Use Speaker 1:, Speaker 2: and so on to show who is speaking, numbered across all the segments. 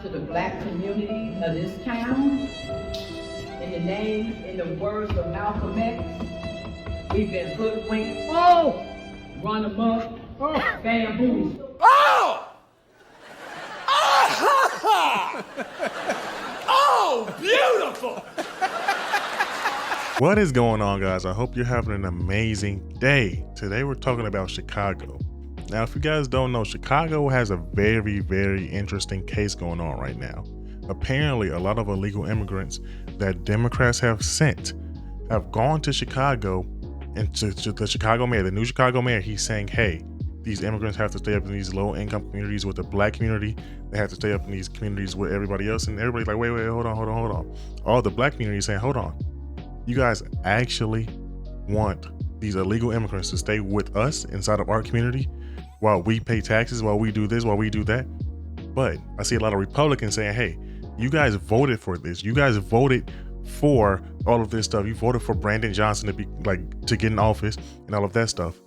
Speaker 1: to the black community of this town. In the words of Malcolm X, we've been hoodwinked, run amok, bamboozled.
Speaker 2: Oh! Oh, beautiful!
Speaker 3: What is going on, guys? I hope you're having an amazing day. Today we're talking about Chicago. Now, if you guys don't know, Chicago has a very interesting case going on right now. Apparently, a lot of illegal immigrants that Democrats have sent have gone to Chicago, and to the Chicago mayor, the new Chicago mayor, he's saying, hey, these immigrants have to stay up in these low-income communities with the black community. They have to stay up in these communities with everybody else. And everybody's like, wait, hold on. All the black community is saying, hold on. You guys actually want these illegal immigrants to stay with us inside of our community while we pay taxes, while we do this, while we do that? But I see a lot of Republicans saying, hey, you guys voted for this. You guys voted for all of this stuff. You voted for Brandon Johnson to get in office and all of that stuff.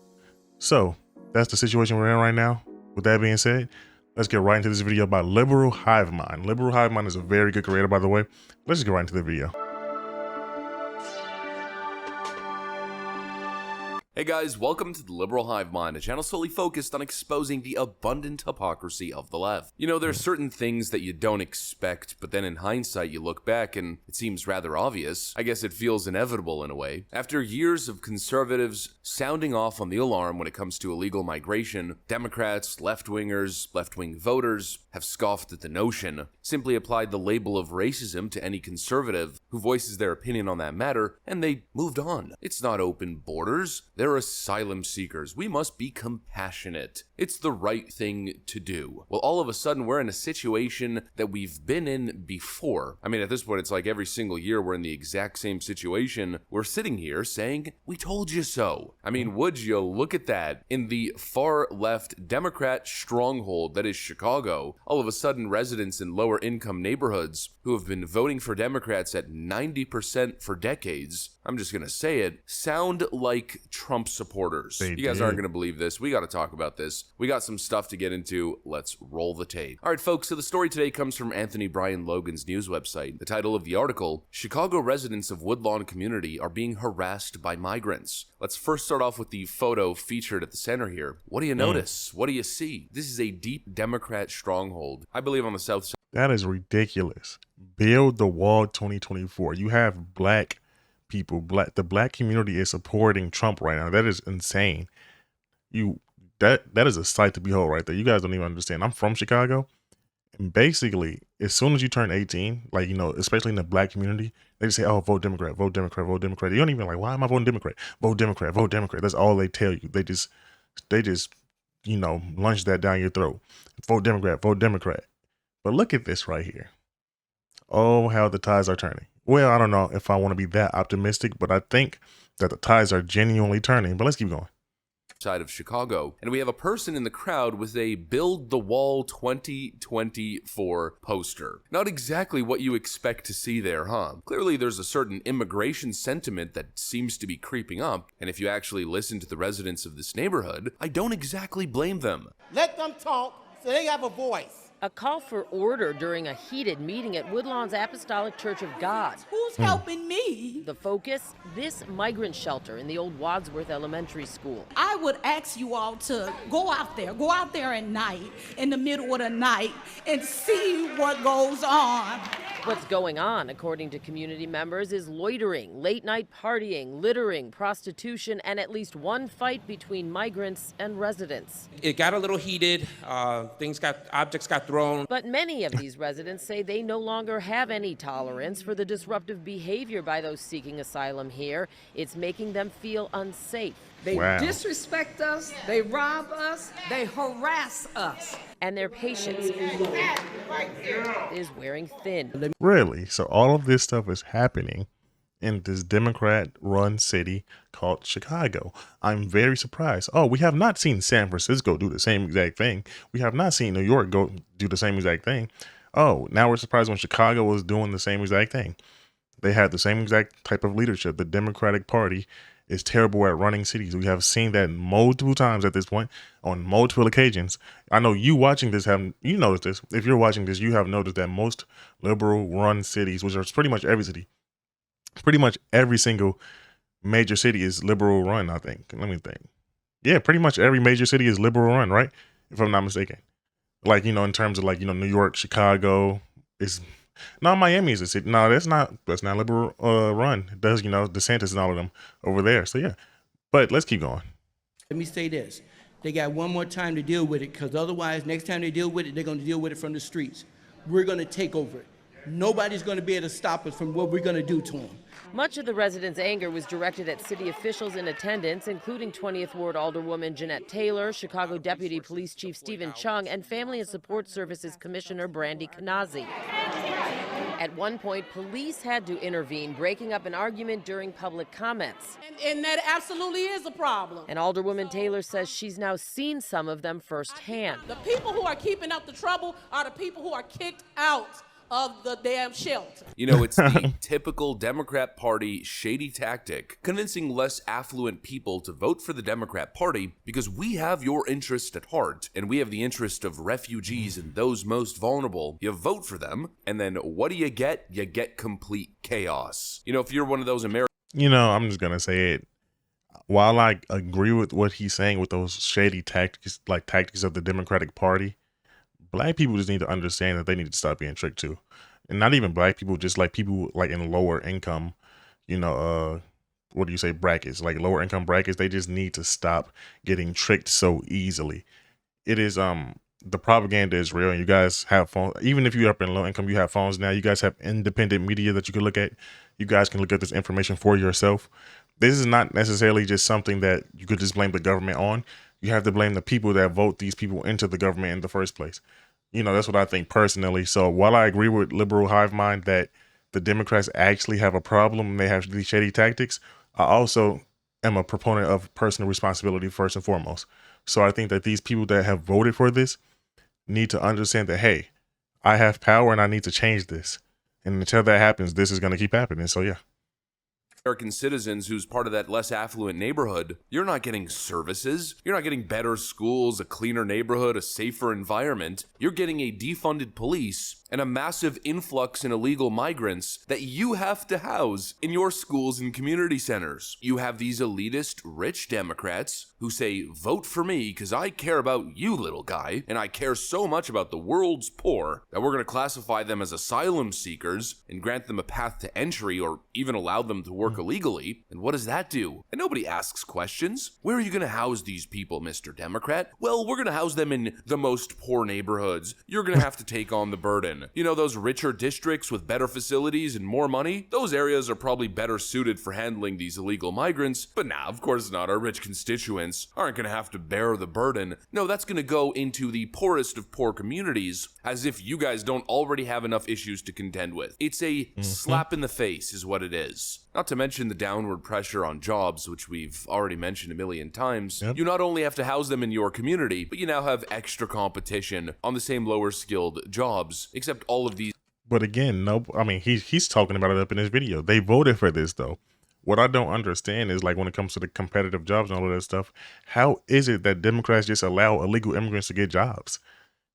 Speaker 3: So that's the situation we're in right now. With that being said, let's get right into this video by Liberal Hive Mind. Liberal Hive Mind is a very good creator, by the way. Let's just get right into the video.
Speaker 4: Hey guys, welcome to the Liberal Hive Mind, a channel solely focused on exposing the abundant hypocrisy of the left. You know, there's certain things that you don't expect, but then in hindsight you look back and it seems rather obvious. I guess it feels inevitable in a way. After years of conservatives sounding off on the alarm when it comes to illegal migration, Democrats, left-wingers, left-wing voters have scoffed at the notion, simply applied the label of racism to any conservative who voices their opinion on that matter, and they moved on. It's not open borders. They're asylum seekers. We must be compassionate. It's the right thing to do. Well, all of a sudden, we're in a situation that we've been in before. I mean, at this point, it's like every single year we're in the exact same situation. We're sitting here saying, we told you so. I mean, would you look at that? In the far left Democrat stronghold that is Chicago, all of a sudden residents in lower income neighborhoods who have been voting for Democrats at 90% for decades, I'm just gonna say it, sound like Trump supporters. You guys aren't gonna believe this. We gotta talk about this. We got some stuff to get into. Let's roll the tape. All right, folks, so the story today comes from Anthony Brian Logan's news website. The title of the article, Chicago residents of Woodlawn community are being harassed by migrants. Let's first start off with the photo featured at the center here. What do you notice? What do you see? This is a deep Democrat stronghold, I believe, on the south side.
Speaker 3: That is ridiculous. Build the wall 2024. You have black people, the black community is supporting Trump right now. That is insane. That is a sight to behold right there. You guys don't even understand. I'm from Chicago, and basically as soon as you turn 18, like, you know, especially in the black community, they just say, oh, vote Democrat, vote Democrat, vote Democrat. You don't even like, why am I voting Democrat? Vote Democrat, vote Democrat. That's all they tell you. They just you know, lunge that down your throat. Vote Democrat, vote Democrat. But look at this right here. Oh, how the tides are turning. Well, I don't know if I want to be that optimistic, but I think that the tides are genuinely turning. But let's keep going.
Speaker 4: Side of Chicago, and we have a person in the crowd with a Build the Wall 2024 poster. Not exactly what you expect to see there, huh? Clearly there's a certain immigration sentiment that seems to be creeping up, and if you actually listen to the residents of this neighborhood, I don't exactly blame them.
Speaker 5: Let them talk so they have a voice.
Speaker 6: A call for order during a heated meeting at Woodlawn's Apostolic Church of God.
Speaker 7: Who's helping me?
Speaker 6: The focus, this migrant shelter in the old Wadsworth Elementary School.
Speaker 7: I would ask you all to go out there at night, in the middle of the night, and see what goes on.
Speaker 6: What's going on, according to community members, is loitering, late-night partying, littering, prostitution, and at least one fight between migrants and residents.
Speaker 8: It got a little heated. Objects got thrown.
Speaker 6: But many of these residents say they no longer have any tolerance for the disruptive behavior by those seeking asylum here. It's making them feel unsafe.
Speaker 9: They disrespect us, they rob us, they harass us.
Speaker 6: And their patience is wearing thin.
Speaker 3: Really? So all of this stuff is happening in this Democrat-run city called Chicago. I'm very surprised. Oh, we have not seen San Francisco do the same exact thing. We have not seen New York go do the same exact thing. Oh, now we're surprised when Chicago was doing the same exact thing. They had the same exact type of leadership. The Democratic Party is terrible at running cities. We have seen that multiple times at this point on multiple occasions. I know you watching this you noticed this. If you're watching this, you have noticed that most liberal run cities, which are pretty much every city, pretty much every single major city is liberal run, I think. Let me think. Yeah, pretty much every major city is liberal run, right? If I'm not mistaken. Like, in terms of like, New York, Chicago is no, Miami is a city. No, that's not liberal run. It does, DeSantis and all of them over there. So yeah. But let's keep going.
Speaker 10: Let me say this. They got one more time to deal with it, because otherwise next time they deal with it, they're going to deal with it from the streets. We're going to take over it. Nobody's going to be able to stop us from what we're going to do to them.
Speaker 6: Much of the residents' anger was directed at city officials in attendance, including 20th Ward Alderwoman Jeanette Taylor, Chicago Deputy Police Chief Stephen Chung, and Family and Support Services Commissioner Brandy Kanazi. At one point, police had to intervene, breaking up an argument during public comments.
Speaker 7: And that absolutely is a problem.
Speaker 6: And Alderwoman Taylor says she's now seen some of them firsthand.
Speaker 7: The people who are keeping up the trouble are the people who are kicked out of the damn shelter.
Speaker 4: It's the typical Democrat Party shady tactic, convincing less affluent people to vote for the Democrat Party because we have your interest at heart and we have the interest of refugees and those most vulnerable. You vote for them, and then what do you get? You get complete chaos. If you're one of those Americans,
Speaker 3: I'm just gonna say it. While I agree with what he's saying with those shady tactics, like tactics of the Democratic Party, Black people just need to understand that they need to stop being tricked too. And not even Black people, just like people like in lower income, brackets, like lower income brackets, they just need to stop getting tricked so easily. It is, the propaganda is real, and you guys have phones. Even if you're up in low income, you have phones now. You guys have independent media that you can look at. You guys can look at this information for yourself. This is not necessarily just something that you could just blame the government on. You have to blame the people that vote these people into the government in the first place. That's what I think personally. So while I agree with liberal hive mind that the Democrats actually have a problem and they have these shady tactics, I also am a proponent of personal responsibility first and foremost. So I think that these people that have voted for this need to understand that, hey, I have power and I need to change this. And until that happens, this is going to keep happening. So yeah.
Speaker 4: American citizens who's part of that less affluent neighborhood, you're not getting services. You're not getting better schools, a cleaner neighborhood, a safer environment. You're getting a defunded police and a massive influx in illegal migrants that you have to house in your schools and community centers. You have these elitist, rich Democrats who say, vote for me because I care about you, little guy, and I care so much about the world's poor that we're going to classify them as asylum seekers and grant them a path to entry or even allow them to work illegally. And what does that do? And nobody asks questions. Where are you going to house these people, Mr. Democrat? Well, we're going to house them in the most poor neighborhoods. You're going to have to take on the burden. Those richer districts with better facilities and more money, those areas are probably better suited for handling these illegal migrants. But nah, of course not. Our rich constituents aren't going to have to bear the burden. No, that's going to go into the poorest of poor communities, as if you guys don't already have enough issues to contend with. It's a slap in the face is what it is. Not to mention the downward pressure on jobs, which we've already mentioned a million times. Yep. You not only have to house them in your community, but you now have extra competition on the same lower skilled jobs, except all of these.
Speaker 3: But again, he's talking about it up in his video. They voted for this though. What I don't understand is, like, when it comes to the competitive jobs and all of that stuff, how is it that Democrats just allow illegal immigrants to get jobs?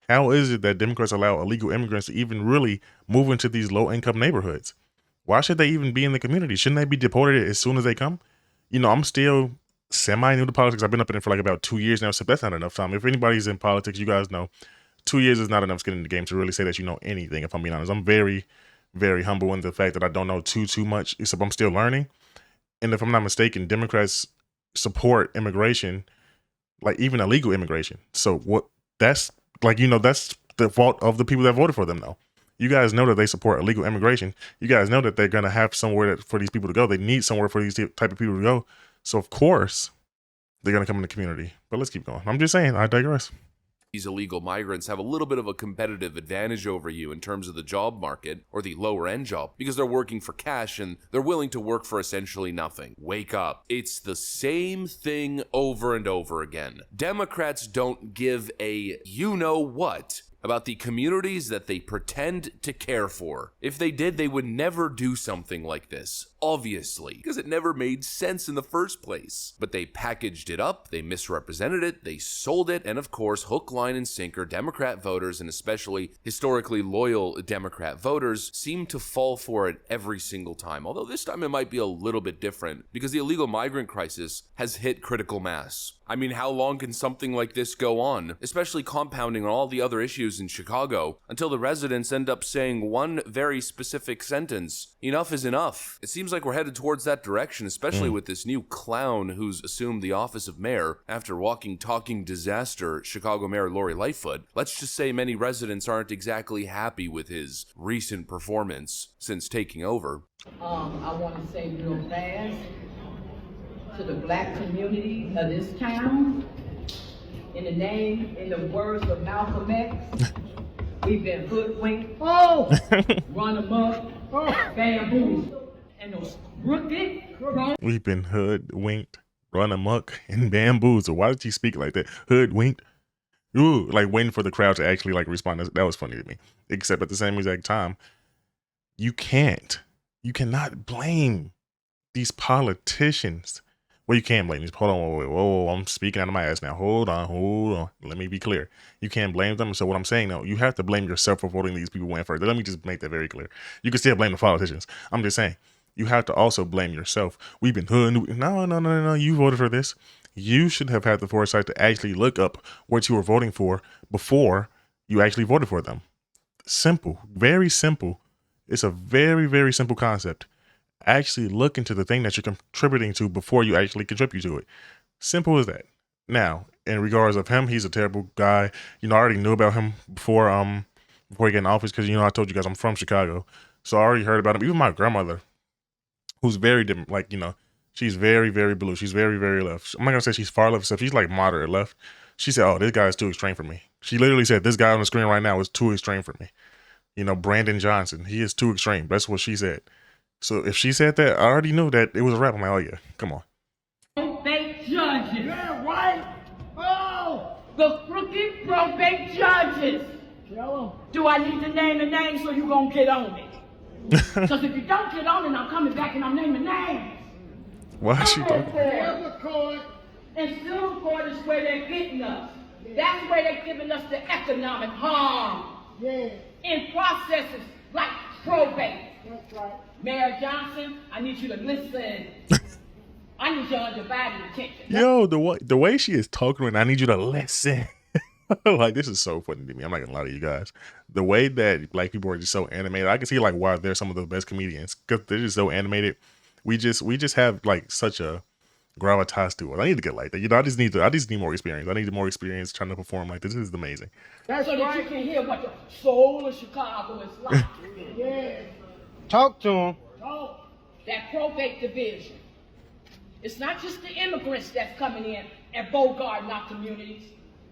Speaker 3: How is it that Democrats allow illegal immigrants to even really move into these low income neighborhoods? Why should they even be in the community? Shouldn't they be deported as soon as they come? I'm still semi-new to politics. I've been up in it for like about 2 years now, so that's not enough time. If anybody's in politics, you guys know 2 years is not enough to get in the game to really say that you know anything, if I'm being honest. I'm very, very humble in the fact that I don't know too much, except I'm still learning. And if I'm not mistaken, Democrats support immigration, like even illegal immigration. So that's the fault of the people that voted for them though. You guys know that they support illegal immigration. You guys know that they're going to have somewhere for these people to go. They need somewhere for these type of people to go. So, of course, they're going to come in the community. But let's keep going. I'm just saying, I digress.
Speaker 4: These illegal migrants have a little bit of a competitive advantage over you in terms of the job market or the lower end job because they're working for cash and they're willing to work for essentially nothing. Wake up. It's the same thing over and over again. Democrats don't give a you-know-what about the communities that they pretend to care for. If they did, they would never do something like this. obviously, because it never made sense in the first place. But they packaged it up, they misrepresented it, they sold it, and of course, hook, line, and sinker, Democrat voters, and especially historically loyal Democrat voters, seem to fall for it every single time. Although this time it might be a little bit different, because the illegal migrant crisis has hit critical mass. I mean, how long can something like this go on, especially compounding on all the other issues in Chicago, until the residents end up saying one very specific sentence: enough is enough. It seems like we're headed towards that direction, especially with this new clown who's assumed the office of mayor after walking, talking disaster, Chicago Mayor Lori Lightfoot. Let's just say many residents aren't exactly happy with his recent performance since taking over.
Speaker 1: I want to say real fast to the black community of this town, in the words of Malcolm X, we've been hoodwinked, run amok, bamboozled, and those crooked,
Speaker 3: We've been hoodwinked, run amok, and bamboozled. Why did you speak like that? Hoodwinked? Ooh, like waiting for the crowd to actually like respond. That was funny to me. Except at the same exact time, you cannot blame these politicians. Well, you can blame these. Hold on, whoa, I'm speaking out of my ass now. Hold on. Let me be clear. You can't blame them. So what I'm saying now, you have to blame yourself for voting these people in first. Let me just make that very clear. You can still blame the politicians. I'm just saying, you have to also blame yourself. We've been hood. No. You voted for this. You should have had the foresight to actually look up what you were voting for before you actually voted for them. Simple, very simple. It's a very, very simple concept. Actually look into the thing that you're contributing to before you actually contribute to it. Simple as that. Now, in regards of him, he's a terrible guy. I already knew about him before he got in office, because I told you guys I'm from Chicago, so I already heard about him. Even my grandmother, who's very different, she's very, very blue. She's very, very left. I'm not gonna say she's far left, except she's like moderate left. She said, "Oh, this guy is too extreme for me." She literally said, "This guy on the screen right now is too extreme for me." Brandon Johnson, he is too extreme. That's what she said. So if she said that, I already knew that it was a rap. I'm like, oh yeah, come on.
Speaker 1: probate judges. Yeah, right. Oh, the crooked probate judges. Do I need to name the name so you gonna get on it? Because if you don't get on it, I'm coming back and I'm naming names.
Speaker 3: Why is she talking?
Speaker 1: And civil court is where they're getting us. That's where they're giving us the economic harm. Yeah. In processes like probate. That's right. Mayor Johnson, I need you to listen. I need your undivided attention.
Speaker 3: Yo, the way she is talking right now, I need you to listen. Like, this is so funny to me. I'm not gonna lie to you guys. The way that black people are just so animated, I can see why they're some of the best comedians, because they're just so animated. We just have such a gravitas to it. I need to get like that. I just need more experience. I need more experience trying to perform like this. This is amazing.
Speaker 1: That's so that you can hear what the soul of Chicago is like. Yeah.
Speaker 5: Talk to him.
Speaker 1: Oh, that probate division. It's not just the immigrants that's coming in and bogarting our communities.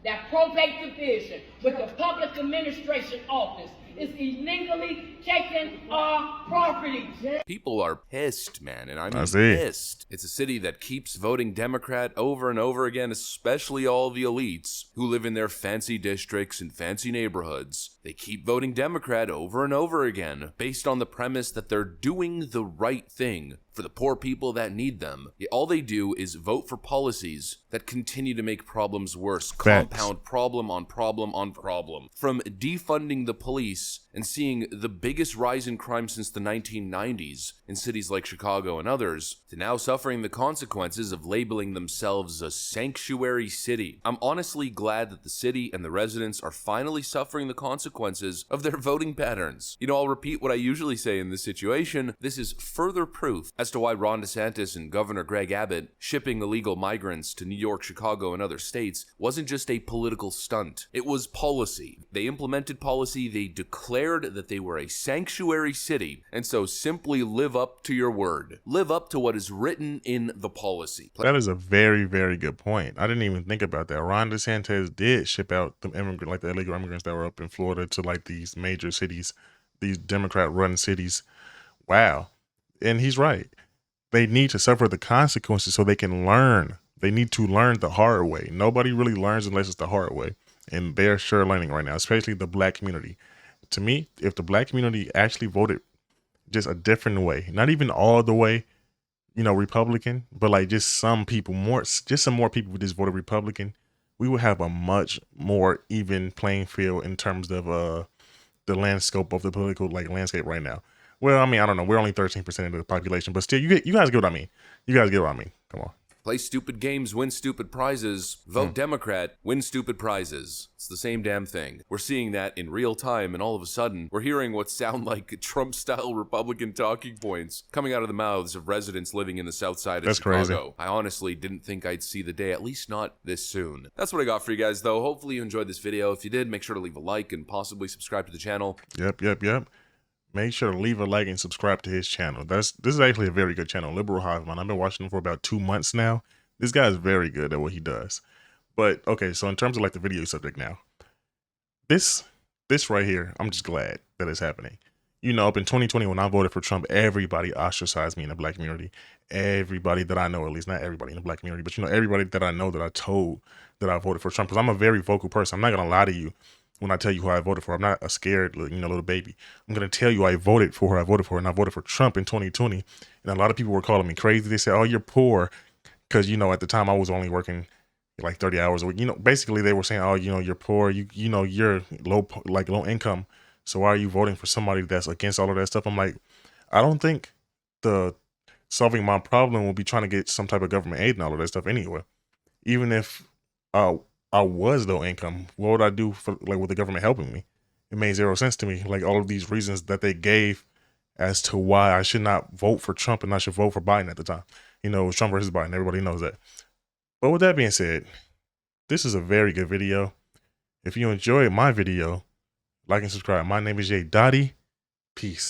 Speaker 1: That probate division with the public administration office is illegally taking our properties.
Speaker 4: People are pissed, man, and I mean pissed. It's a city that keeps voting Democrat over and over again, especially all the elites who live in their fancy districts and fancy neighborhoods. They keep voting Democrat over and over again, based on the premise that they're doing the right thing for the poor people that need them. Yet all they do is vote for policies that continue to make problems worse, compound problem on problem on problem. From defunding the police and seeing the biggest rise in crime since the 1990s in cities like Chicago and others, to now suffering the consequences of labeling themselves a sanctuary city. I'm honestly glad that the city and the residents are finally suffering the consequences of their voting patterns. I'll repeat what I usually say in this situation. This is further proof as to why Ron DeSantis and Governor Greg Abbott shipping illegal migrants to New York, Chicago, and other states wasn't just a political stunt. It was policy. They implemented policy. They declared that they were a sanctuary city, and so simply live up to your word. Live up to what is written in the policy.
Speaker 3: That is a very, very good point. I didn't even think about that. Ron DeSantis did ship out the the illegal immigrants that were up in Florida to these major cities, these Democrat-run cities. Wow. And he's right. They need to suffer the consequences so they can learn. They need to learn the hard way. Nobody really learns unless it's the hard way. And they're sure learning right now, especially the black community. To me, if the black community actually voted just a different way, not even all the way, you know, Republican, but like just some people more, just some more people who just voted Republican, we would have a much more even playing field in terms of the landscape of the political like landscape right now. Well, I mean, I don't know. We're only 13% of the population, but still, you guys get what I mean. You guys get what I mean. Come on.
Speaker 4: Play stupid games, win stupid prizes. Vote Democrat, win stupid prizes. It's the same damn thing. We're seeing that in real time, and all of a sudden, we're hearing what sound like Trump-style Republican talking points coming out of the mouths of residents living in the south side of Chicago. Crazy. I honestly didn't think I'd see the day, at least not this soon. That's what I got for you guys, though. Hopefully you enjoyed this video. If you did, make sure to leave a like and possibly subscribe to the channel.
Speaker 3: Yep. Make sure to leave a like and subscribe to his channel. This is actually a very good channel, Liberal Hive Mind. I've been watching him for about 2 months now. This guy is very good at what he does. But okay, so in terms of like the video subject now, this right here, I'm just glad that it's happening. You know, up in 2020 when I voted for Trump, everybody ostracized me in the black community. Everybody that I know, at least not everybody in the black community, but you know, everybody that I know that I told that I voted for Trump, because I'm a very vocal person. I'm not gonna lie to you when I tell you who I voted for. I'm not a scared, you know, little baby. I'm going to tell you I voted for who I voted for, and I voted for Trump in 2020. And a lot of people were calling me crazy. They said, oh, you're poor. Because, you know, at the time I was only working like 30 hours a week. You know, basically they were saying, oh, you know, you're poor. You know, you're low income. So why are you voting for somebody that's against all of that stuff? I'm like, I don't think the solving my problem will be trying to get some type of government aid and all of that stuff anyway. Even if I was low income, what would I do for like with the government helping me? It made zero sense to me. Like all of these reasons that they gave as to why I should not vote for Trump and I should vote for Biden at the time. You know, it was Trump versus Biden. Everybody knows that. But with that being said, this is a very good video. If you enjoyed my video, like and subscribe. My name is Yedotti. Peace.